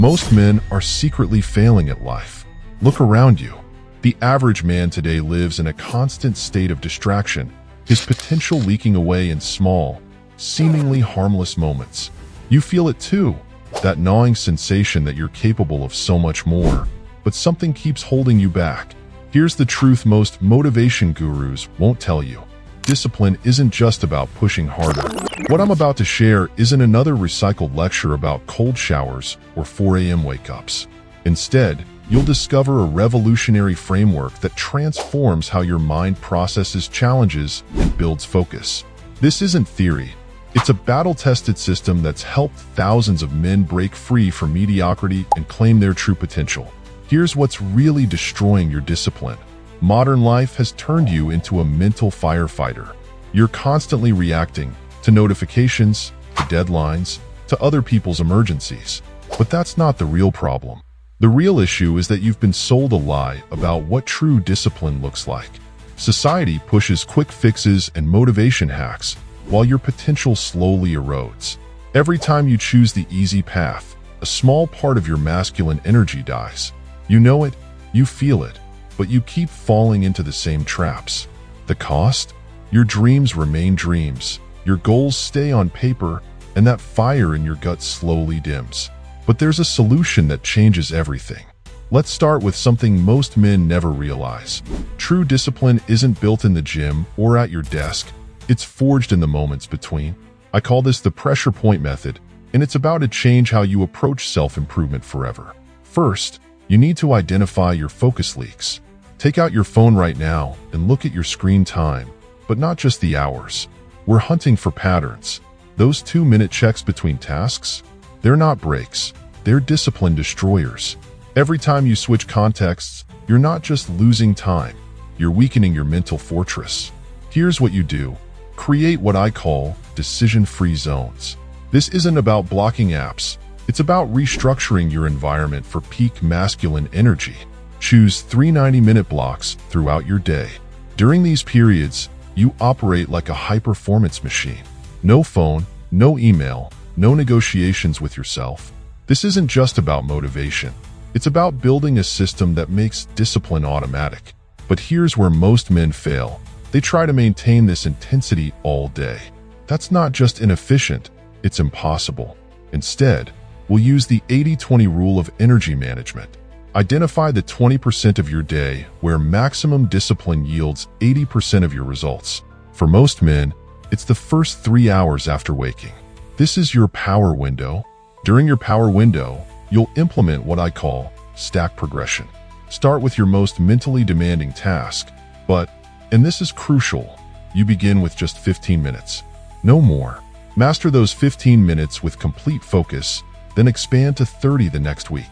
Most men are secretly failing at life. Look around you. The average man today lives in a constant state of distraction, his potential leaking away in small, seemingly harmless moments. You feel it too, that gnawing sensation that you're capable of so much more, but something keeps holding you back. Here's the truth most motivation gurus won't tell you. Discipline isn't just about pushing harder. What I'm about to share isn't another recycled lecture about cold showers or 4 a.m. wake-ups. Instead, you'll discover a revolutionary framework that transforms how your mind processes challenges and builds focus. This isn't theory. It's a battle-tested system that's helped thousands of men break free from mediocrity and claim their true potential. Here's what's really destroying your discipline. Modern life has turned you into a mental firefighter. You're constantly reacting to notifications, to deadlines, to other people's emergencies. But that's not the real problem. The real issue is that you've been sold a lie about what true discipline looks like. Society pushes quick fixes and motivation hacks, while your potential slowly erodes. Every time you choose the easy path, a small part of your masculine energy dies. You know it, you feel it, but you keep falling into the same traps. The cost? Your dreams remain dreams, your goals stay on paper, and that fire in your gut slowly dims. But there's a solution that changes everything. Let's start with something most men never realize. True discipline isn't built in the gym or at your desk. It's forged in the moments between. I call this the pressure point method, and it's about to change how you approach self-improvement forever. First, you need to identify your focus leaks. Take out your phone right now and look at your screen time, but not just the hours. We're hunting for patterns. Those 2-minute checks between tasks, they're not breaks, they're discipline destroyers. Every time you switch contexts, you're not just losing time, you're weakening your mental fortress. Here's what you do. Create what I call decision-free zones. This isn't about blocking apps. It's about restructuring your environment for peak masculine energy. Choose 3 90-minute blocks throughout your day. During these periods, you operate like a high-performance machine. No phone, no email, no negotiations with yourself. This isn't just about motivation. It's about building a system that makes discipline automatic. But here's where most men fail. They try to maintain this intensity all day. That's not just inefficient, it's impossible. Instead, we'll use the 80-20 rule of energy management. Identify the 20% of your day where maximum discipline yields 80% of your results. For most men, it's the first 3 hours after waking. This is your power window. During your power window, you'll implement what I call stack progression. Start with your most mentally demanding task, but, and this is crucial, you begin with just 15 minutes. No more. Master those 15 minutes with complete focus, then expand to 30 the next week.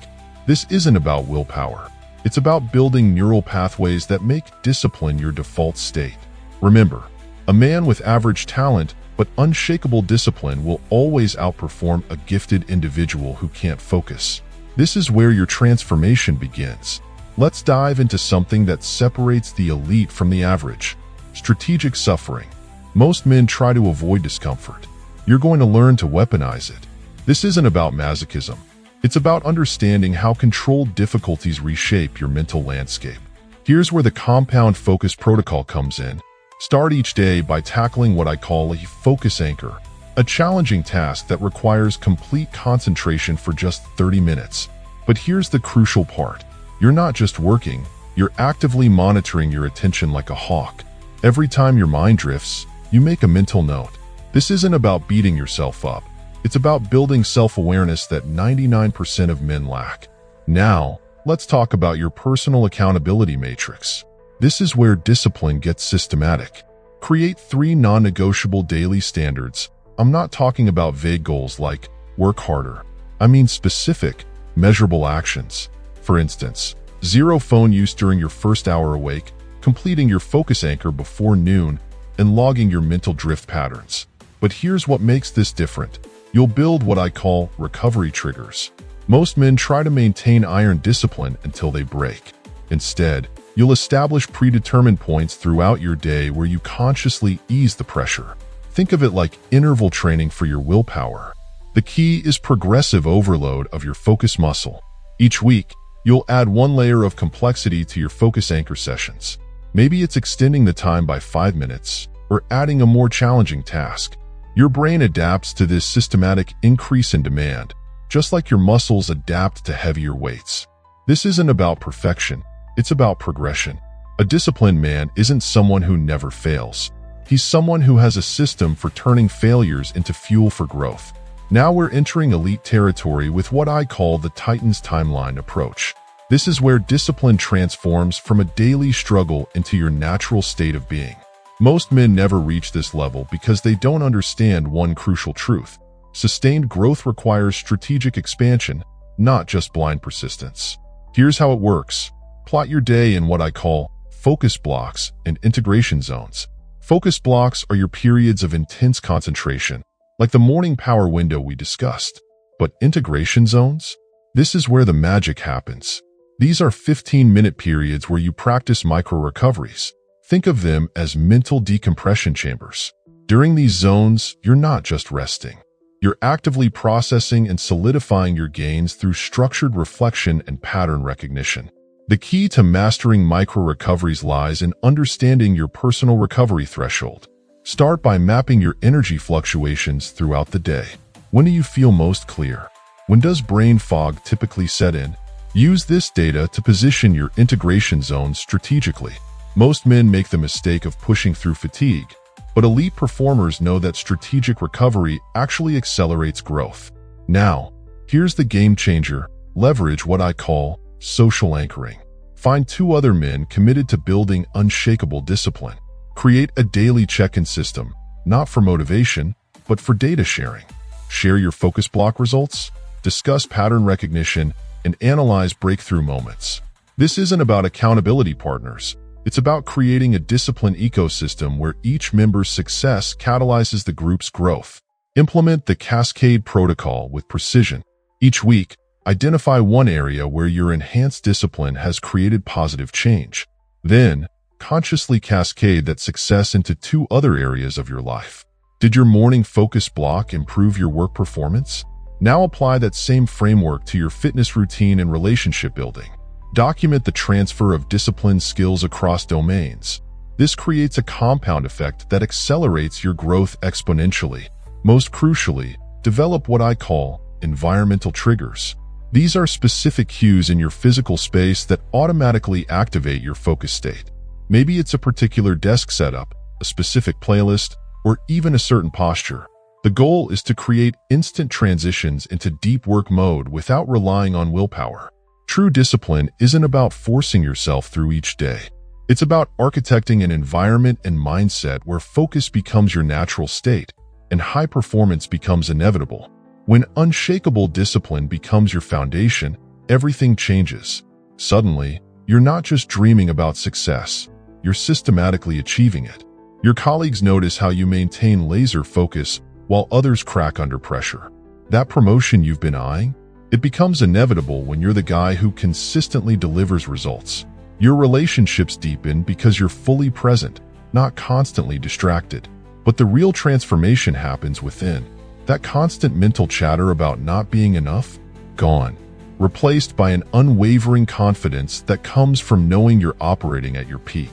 This isn't about willpower. It's about building neural pathways that make discipline your default state. Remember, a man with average talent but unshakable discipline will always outperform a gifted individual who can't focus. This is where your transformation begins. Let's dive into something that separates the elite from the average: strategic suffering. Most men try to avoid discomfort. You're going to learn to weaponize it. This isn't about masochism. It's about understanding how controlled difficulties reshape your mental landscape. Here's where the compound focus protocol comes in. Start each day by tackling what I call a focus anchor, a challenging task that requires complete concentration for just 30 minutes. But here's the crucial part. You're not just working, you're actively monitoring your attention like a hawk. Every time your mind drifts, you make a mental note. This isn't about beating yourself up. It's about building self-awareness that 99% of men lack. Now, let's talk about your personal accountability matrix. This is where discipline gets systematic. Create 3 non-negotiable daily standards. I'm not talking about vague goals like work harder. I mean specific, measurable actions. For instance, 0 phone use during your first hour awake, completing your focus anchor before noon, and logging your mental drift patterns. But here's what makes this different. You'll build what I call recovery triggers. Most men try to maintain iron discipline until they break. Instead, you'll establish predetermined points throughout your day where you consciously ease the pressure. Think of it like interval training for your willpower. The The key is progressive overload of your focus muscle. Each week, you'll add one layer of complexity to your focus anchor sessions. Maybe it's extending the time by 5 minutes or adding a more challenging task. Your brain adapts to this systematic increase in demand, just like your muscles adapt to heavier weights. This isn't about perfection, it's about progression. A disciplined man isn't someone who never fails. He's someone who has a system for turning failures into fuel for growth. Now we're entering elite territory with what I call the Titan's timeline approach. This is where discipline transforms from a daily struggle into your natural state of being. Most men never reach this level because they don't understand one crucial truth. Sustained growth requires strategic expansion, not just blind persistence. Here's how it works. Plot your day in what I call focus blocks and integration zones. Focus blocks are your periods of intense concentration, like the morning power window we discussed. But integration zones? This is where the magic happens. These are 15-minute periods where you practice micro-recoveries. Think of them as mental decompression chambers. During these zones, you're not just resting. You're actively processing and solidifying your gains through structured reflection and pattern recognition. The key to mastering micro-recoveries lies in understanding your personal recovery threshold. Start by mapping your energy fluctuations throughout the day. When do you feel most clear? When does brain fog typically set in? Use this data to position your integration zones strategically. Most men make the mistake of pushing through fatigue, but elite performers know that strategic recovery actually accelerates growth. Now, here's the game changer. Leverage what I call social anchoring. Find 2 other men committed to building unshakable discipline. Create a daily check-in system, not for motivation, but for data sharing. Share your focus block results, discuss pattern recognition, and analyze breakthrough moments. This isn't about accountability partners. It's about creating a discipline ecosystem where each member's success catalyzes the group's growth. Implement the cascade protocol with precision. Each week, identify one area where your enhanced discipline has created positive change. Then, consciously cascade that success into 2 other areas of your life. Did your morning focus block improve your work performance? Now apply that same framework to your fitness routine and relationship building. Document the transfer of discipline skills across domains. This creates a compound effect that accelerates your growth exponentially. Most crucially, develop what I call environmental triggers. These are specific cues in your physical space that automatically activate your focus state. Maybe it's a particular desk setup, a specific playlist, or even a certain posture. The goal is to create instant transitions into deep work mode without relying on willpower. True discipline isn't about forcing yourself through each day. It's about architecting an environment and mindset where focus becomes your natural state and high performance becomes inevitable. When unshakable discipline becomes your foundation, everything changes. Suddenly, you're not just dreaming about success, you're systematically achieving it. Your colleagues notice how you maintain laser focus while others crack under pressure. That promotion you've been eyeing? It becomes inevitable when you're the guy who consistently delivers results. Your relationships deepen because you're fully present, not constantly distracted. But the real transformation happens within. That constant mental chatter about not being enough? Gone. Replaced by an unwavering confidence that comes from knowing you're operating at your peak.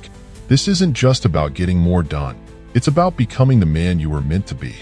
This isn't just about getting more done. It's about becoming the man you were meant to be.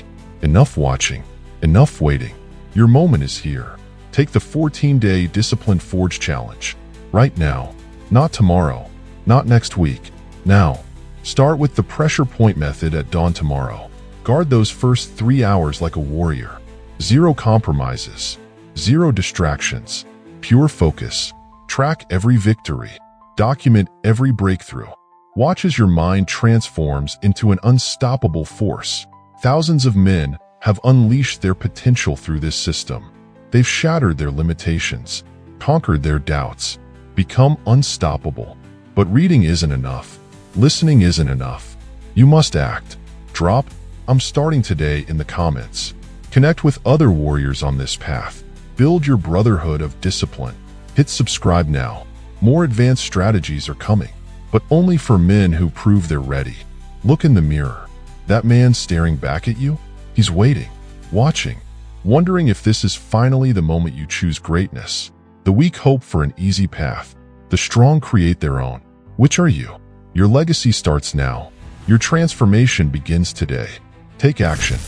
Enough watching. Enough waiting. Your moment is here. Take the 14-day Discipline Forge Challenge. Right now. Not tomorrow. Not next week. Now. Start with the pressure point method at dawn tomorrow. Guard those first 3 hours like a warrior. Zero compromises. Zero distractions. Pure focus. Track every victory. Document every breakthrough. Watch as your mind transforms into an unstoppable force. Thousands of men have unleashed their potential through this system. They've shattered their limitations, conquered their doubts, become unstoppable. But reading isn't enough. Listening isn't enough. You must act. Drop "I'm starting today" in the comments. Connect with other warriors on this path. Build your brotherhood of discipline. Hit subscribe now. More advanced strategies are coming, but only for men who prove they're ready. Look in the mirror. That man staring back at you? He's waiting, watching. wondering if this is finally the moment you choose greatness. The weak hope for an easy path. The strong create their own. Which are you? Your legacy starts now. Your transformation begins today. Take action.